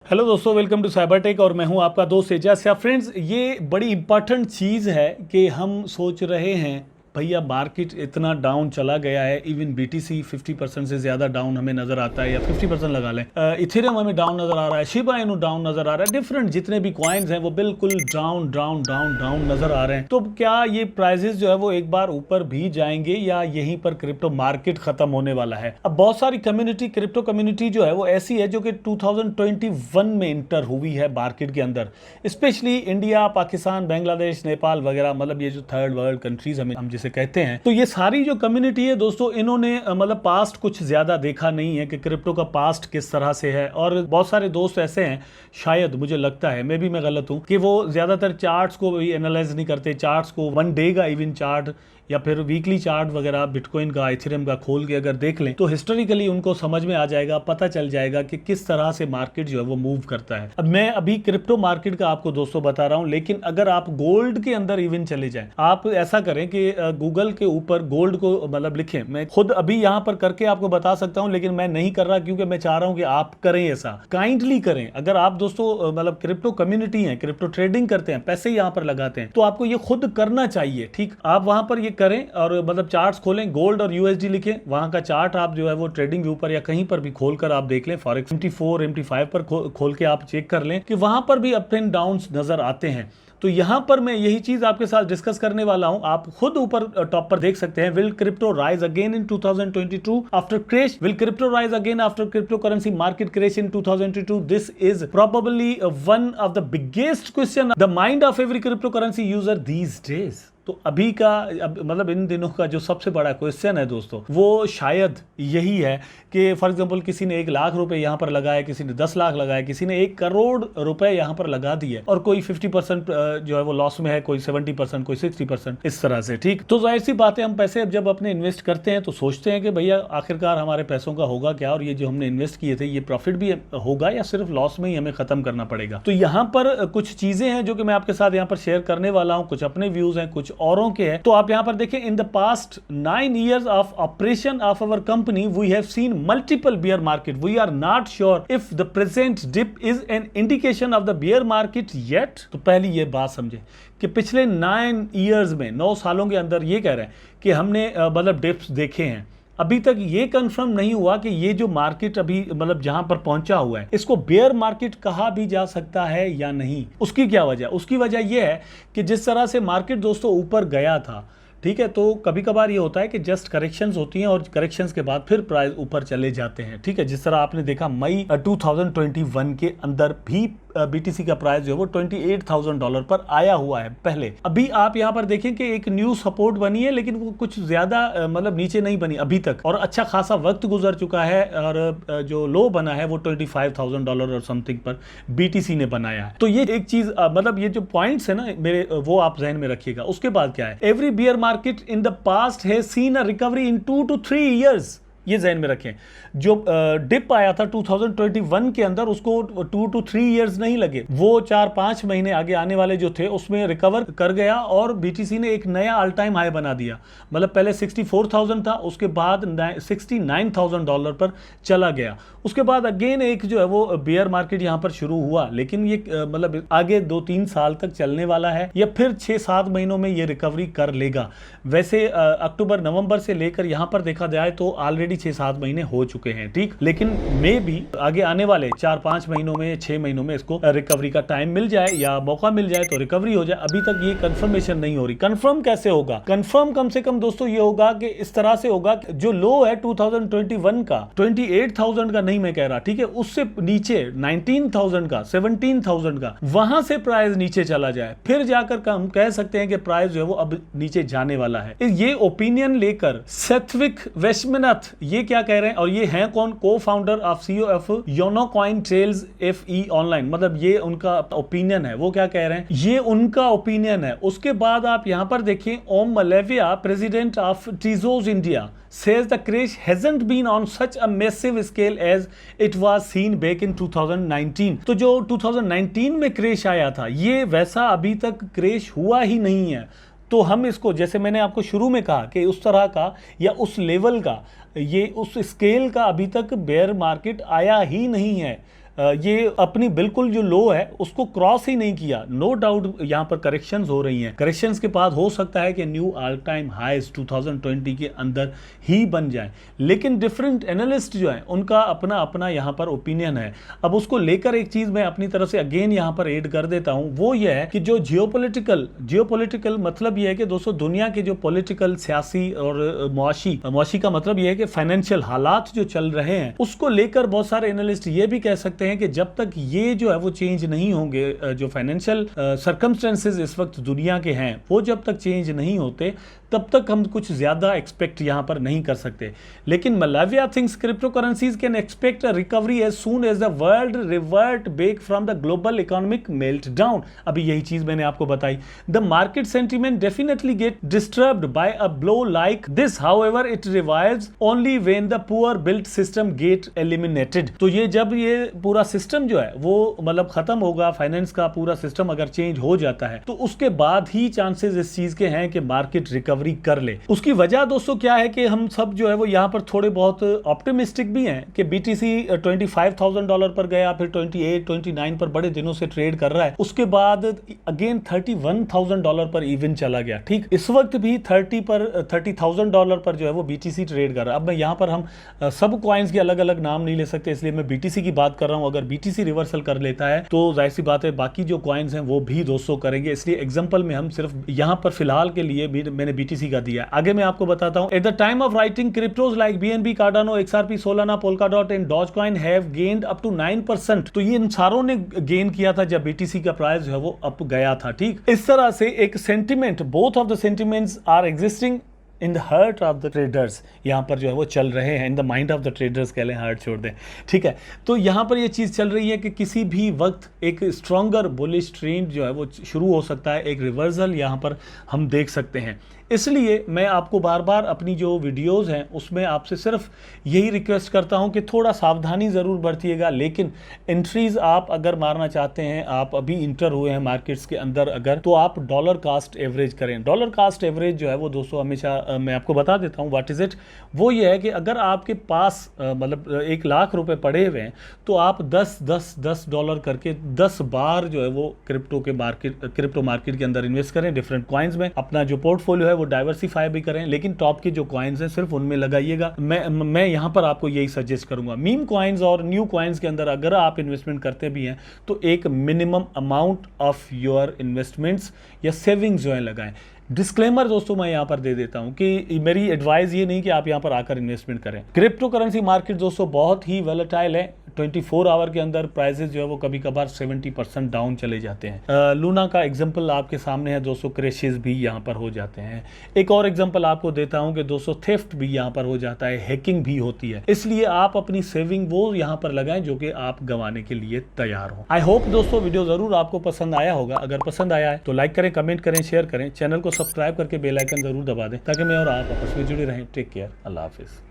Hello दोस्तों, welcome to cyber tech और मैं हूं आपका दोस्त एजाज। फ्रेंड्स, ये बड़ी इंपॉर्टेंट चीज़ है कि हम सोच रहे हैं भैया मार्केट इतना डाउन चला गया है। इवन बीटीसी 50% से ज़्यादा डाउन हमें नज़र आता है, या 50% लगा लें। इथेरियम हमें डाउन नज़र आ रहा है, शिबा इनू डाउन नज़र आ रहा है। डिफरेंट जितने भी कॉइन्स हैं वो बिल्कुल डाउन डाउन डाउन डाउन नज़र आ रहे हैं। तो क्या ये प्राइजेस जो है वो एक बार ऊपर भी जाएंगे या यहीं पर क्रिप्टो मार्केट खत्म होने वाला है? अब बहुत सारी कम्युनिटी, क्रिप्टो कम्युनिटी जो है वो ऐसी है जो कि 2021 में इंटर हुई है मार्केट के अंदर। स्पेशली इंडिया, पाकिस्तान, बांग्लादेश, नेपाल वगैरह, मतलब ये जो थर्ड वर्ल्ड कंट्रीज हम जिसे कहते हैं। तो ये सारी जो कम्युनिटी है दोस्तों, इन्होंने मतलब पास्ट कुछ ज्यादा देखा नहीं है कि क्रिप्टो का पास्ट किस तरह से है। और बहुत सारे दोस्त ऐसे हैं, शायद मुझे लगता है, मैं गलत हूं, कि वो ज्यादातर चार्ट्स को भी एनालाइज नहीं करते। चार्ट्स को, वन डे का इवन चार्ट या फिर वीकली चार्ट वगैरह बिटकॉइन का, इथेरियम का खोल के अगर देख लें तो हिस्टोरिकली उनको समझ में आ जाएगा, पता चल जाएगा कि किस तरह से मार्केट जो है वो मूव करता है। अब मैं अभी क्रिप्टो मार्केट का आपको दोस्तों बता रहा हूं, लेकिन अगर आप गोल्ड के अंदर इवन चले जाएं, आप ऐसा करें कि गूगल के ऊपर गोल्ड को मतलब लिखें। मैं खुद अभी यहां पर करके आपको बता सकता हूं, लेकिन मैं नहीं कर रहा क्योंकि मैं चाह रहा हूं कि आप करें, ऐसा काइंडली करें। अगर आप दोस्तों मतलब क्रिप्टो कम्युनिटी है, क्रिप्टो ट्रेडिंग करते हैं, पैसे यहां पर लगाते हैं, तो आपको ये खुद करना चाहिए। ठीक, आप वहां पर ये करें और मतलब चार्ट्स खोलें, गोल्ड और यूएसडी लिखें, वहां का चार्ट आप जो है वो ट्रेडिंग व्यू पर या कहीं पर भी खोलकर आप देख लें। फॉरेक्स MT4 MT5 पर खोल के आप चेक कर लें कि वहां पर भी अप एंड डाउन नजर आते हैं। तो यहां पर मैं यही चीज आपके साथ डिस्कस करने वाला हूं। आप खुद ऊपर टॉप पर देख सकते हैं, will crypto rise again in 2022 after crash? Will crypto rise again after crypto currency market crash in 2022? This is probably one of the biggest question the mind of every crypto currency user these days. तो अभी का मतलब इन दिनों का जो सबसे बड़ा question है दोस्तों, वो शायद यही है कि फॉर एग्जांपल किसी ने 1 लाख रुपए यहां पर लगाए, किसी ने 10 लाख लगाए, किसी ने 1 करोड़ रुपए यहां पर लगा दिए, और कोई 50% जो है वो लॉस में है, कोई 70%, कोई 60%, इस तरह से। ठीक, तो जाहिर सी बात है, हम पैसे जब अपने इन्वेस्ट करते हैं तो सोचते हैं कि भैया आखिरकार हमारे पैसों का होगा क्या, और ये जो हमने इन्वेस्ट किए थे ये प्रॉफिट भी होगा या सिर्फ लॉस में ही हमें खत्म करना पड़ेगा। तो यहाँ पर कुछ चीजें हैं जो कि मैं आपके साथ यहाँ पर शेयर करने वाला हूँ। कुछ अपने व्यूज हैं, कुछ औरों के हैं। तो आप यहां पर देखें, in the past 9 years of operation of our company we have seen multiple bear market. We are not sure if the present dip is an indication of the bear market yet. तो पहली ये बात समझे कि पिछले 9 years में, 9 सालों के अंदर ये कह रहे हैं कि हमने मतलब डिप्स देखे हैं। अभी तक ये कंफर्म नहीं हुआ कि ये जो मार्केट अभी मतलब जहां पर पहुंचा हुआ है, इसको बेयर मार्केट कहा भी जा सकता है या नहीं। उसकी क्या वजह? उसकी वजह यह है कि जिस तरह से मार्केट दोस्तों ऊपर गया था, ठीक है, तो कभी कभार ये होता है कि जस्ट करेक्शंस होती हैं और करेक्शंस के बाद फिर प्राइस ऊपर चले जाते हैं। ठीक है, जिस तरह आपने देखा मई 2021 के अंदर भी बीटीसी का प्राइस जो है वो $28,000 पर आया हुआ है पहले। अभी आप यहां पर देखें कि एक न्यू सपोर्ट बनी है, लेकिन वो कुछ ज्यादा मतलब नीचे नहीं बनी अभी तक, और अच्छा खासा वक्त गुजर चुका है, और जो लो बना है वो $25,000 और समथिंग पर बीटीसी ने बनाया है। तो ये एक चीज मतलब ये जो पॉइंट्स है ना मेरे, वो आप ध्यान में रखिएगा। उसके बाद क्या है, every beer market in the past has seen a recovery in 2 to 3 years। ये ध्यान में रखें, जो डिप आया था 2021 के अंदर, उसको 2 to 3 years नहीं लगे, वो 4-5 महीने आगे आने वाले जो थे उसमें रिकवर कर गया, और बीटीसी ने एक नया ऑल टाइम हाई बना दिया। मतलब पहले 64,000 था, उसके बाद $69,000 पर चला गया। उसके बाद अगेन एक जो है वो बियर मार्केट यहां पर शुरू हुआ, लेकिन ये मतलब आगे 2-3 साल तक चलने वाला है, या फिर 6-7 महीनों में ये रिकवरी कर लेगा। वैसे अक्टूबर नवंबर से लेकर यहां पर देखा जाए तो ऑलरेडी 6-7 महीने हो चुके हैं। ठीक, लेकिन मे भी आगे आने वाले 4-5 महीनों में, 6 महीनों में इसको रिकवरी का टाइम मिल जाए या मौका मिल जाए तो रिकवरी हो जाए। अभी तक ये कंफर्मेशन नहीं हो रही। कंफर्म कैसे होगा? कंफर्म कम से कम दोस्तों ये होगा कि इस तरह से होगा, जो लो है 2021 का, 28,000 का नहीं मैं कह रहा, ठीक है, उससे नीचे 19,000 का, 17,000 का, वहां से प्राइस नीचे चला जाए, फिर जाकर हम कह सकते हैं कि प्राइस जो है वो अब नीचे जाने वाला है। ये ओपिनियन लेकर सेथविक वेशमनाथ ये क्या कह रहे हैं, और ये हैं कौन? को founder of CEO of YONO coin trails FE online. मतलब ये उनका ओपिनियन है। वो क्या कह रहे हैं? ये उनका ओपिनियन है। उसके बाद आप यहां पर देखें, Om Malviya, president of Tezos India, says the crash hasn't been on such a massive scale as it was seen back in 2019। तो जो 2019 में क्रेश आया था, ये वैसा अभी तक क्रेश हुआ ही नहीं है। तो हम इसको, जैसे मैंने आपको शुरू में कहा कि उस तरह का या उस लेवल का, ये उस स्केल का अभी तक बेयर मार्केट आया ही नहीं है। ये अपनी बिल्कुल जो लो है उसको क्रॉस ही नहीं किया। नो डाउट यहाँ पर करेक्शंस हो रही हैं, करेक्शंस के बाद हो सकता है कि न्यू ऑल टाइम हाईज 2020 के अंदर ही बन जाए, लेकिन डिफरेंट एनालिस्ट जो है उनका अपना अपना यहाँ पर ओपिनियन है। अब उसको लेकर एक चीज मैं अपनी तरफ से अगेन यहाँ पर ऐड कर देता हूँ, वो ये है कि जो जियोपॉलिटिकल मतलब ये है कि दोस्तों दुनिया के जो पॉलिटिकल, सियासी और मुआशी का मतलब ये है कि फाइनेंशियल हालात जो चल रहे हैं उसको लेकर बहुत सारे एनालिस्ट ये भी कह सकते हैं कि जब तक ये जो है वो चेंज नहीं होंगे, जो फाइनेंशियल सर्कमस्टेंसेस इस वक्त दुनिया के हैं वो जब तक चेंज नहीं होते तब तक हम कुछ ज्यादा एक्सपेक्ट यहां पर नहीं कर सकते। लेकिन Malviya thinks crypto currencies can expect a recovery as soon as the world revert back from the global economic meltdown. अभी यही चीज मैंने आपको बताई। The market sentiment definitely get disturbed by a blow like this, however it revives only when the poor built system get eliminated. तो ये जब ये पूरा सिस्टम जो है वो मतलब खत्म होगा, फाइनेंस का पूरा सिस्टम अगर चेंज हो जाता है तो उसके बाद ही चांसेस इस चीज के हैं कि मार्केट रिकवरी कर ले। उसकी वजह दोस्तों क्या है कि हम सब जो है वो यहाँ पर थोड़े बहुत ऑप्टिमिस्टिक भी हैं कि बीटीसी $25,000 पर गया, फिर 28, 29 पर बड़े दिनों से ट्रेड कर रहा है, उसके बाद अगेन $31,000 पर इवन चला गया। ठीक, इस वक्त भी $30,000 पर जो है वो बीटीसी ट्रेड कर रहा है। अब मैं यहाँ पर हम सब कॉइन्स के अलग अलग नाम नहीं ले सकते, इसलिए मैं बीटीसी की बात कर रहा हूँ। अगर बीटीसी रिवर्सल कर लेता है तो जाहिर सी बात है बाकी जो कॉइन्स हैं वो भी दोस्तों करेंगे, इसलिए एग्जाम्पल में हम सिर्फ यहाँ पर फिलहाल के लिए मैंने बीटीसी का दिया। आगे मैं आपको बताता हूं, at the time of writing cryptos like BNB, Cardano, XRP, Solana, Polkadot and Dogecoin have gained up to 9%। तो ये इन सारों ने गेन किया था जब बीटीसी का प्राइस जो है वो अप गया था। ठीक, इस तरह से एक sentiment, both of the sentiments are existing in the heart of the traders, यहाँ पर जो है वो चल रहे हैं। In the mind of the traders कह लें, हार्ट छोड़ दें, ठीक है। तो यहाँ पर ये चीज़ चल रही है कि किसी भी वक्त एक स्ट्रॉन्गर बुलिश ट्रेंड जो है वो शुरू हो सकता है, एक रिवर्सल यहाँ पर हम देख सकते हैं। इसलिए मैं आपको बार बार अपनी जो वीडियोस हैं उसमें आपसे सिर्फ यही रिक्वेस्ट करता हूं कि थोड़ा सावधानी ज़रूर बरतिएगा, लेकिन एंट्रीज आप अगर मारना चाहते हैं, आप अभी इंटर हुए हैं मार्केट्स के अंदर अगर, तो आप डॉलर कास्ट एवरेज करें। डॉलर कास्ट एवरेज जो है वो दोस्तों हमेशा मैं आपको बता देता हूं व्हाट इज़ इट। वो ये है कि अगर आपके पास मतलब 1 लाख रुपए पड़े हुए हैं तो आप $10 करके 10 बार जो है वो क्रिप्टो मार्केट के अंदर इन्वेस्ट करें, डिफरेंट कॉइन्स में। अपना जो पोर्टफोलियो है वो डाइवर्सिफाई भी करें, लेकिन टॉप के जो कॉइन्स हैं सिर्फ उनमें लगाइएगा। मैं यहां पर आपको यही सजेस्ट करूंगा। मीम कॉइन्स और न्यू कॉइन्स के अंदर अगर आप इन्वेस्टमेंट करते भी हैं तो एक minimum amount of your investments या सेविंग्स जो है लगाएं। डिस्क्लेमर दोस्तों मैं यहाँ पर दे देता हूँ कि मेरी एडवाइस ये नहीं कि आप यहाँ पर आकर इन्वेस्टमेंट करें। क्रिप्टो करेंसी मार्केट दोस्तों बहुत ही वॉलेटाइल है। 24 आवर के अंदर प्राइसेस जो है वो कभी कभार 70% डाउन चले जाते हैं। लूना का एग्जांपल आपके सामने है दोस्तों, क्रैशेस भी यहाँ पर हो जाते हैं। एक और एग्जांपल आपको देता हूँ कि दोस्तों थेफ्ट भी यहाँ पर हो जाता है, हैकिंग भी होती है। इसलिए आप अपनी सेविंग वो यहाँ पर लगाएं जो कि आप गंवाने के लिए तैयार हो। आई होप दोस्तों वीडियो जरूर आपको पसंद आया होगा। अगर पसंद आया है तो लाइक करें, कमेंट करें, शेयर करें, चैनल को सब्सक्राइब करके बेल आइकन जरूर दबा दें ताकि मैं और आप आपस में जुड़े रहें। टेक केयर, अल्लाह हाफिज।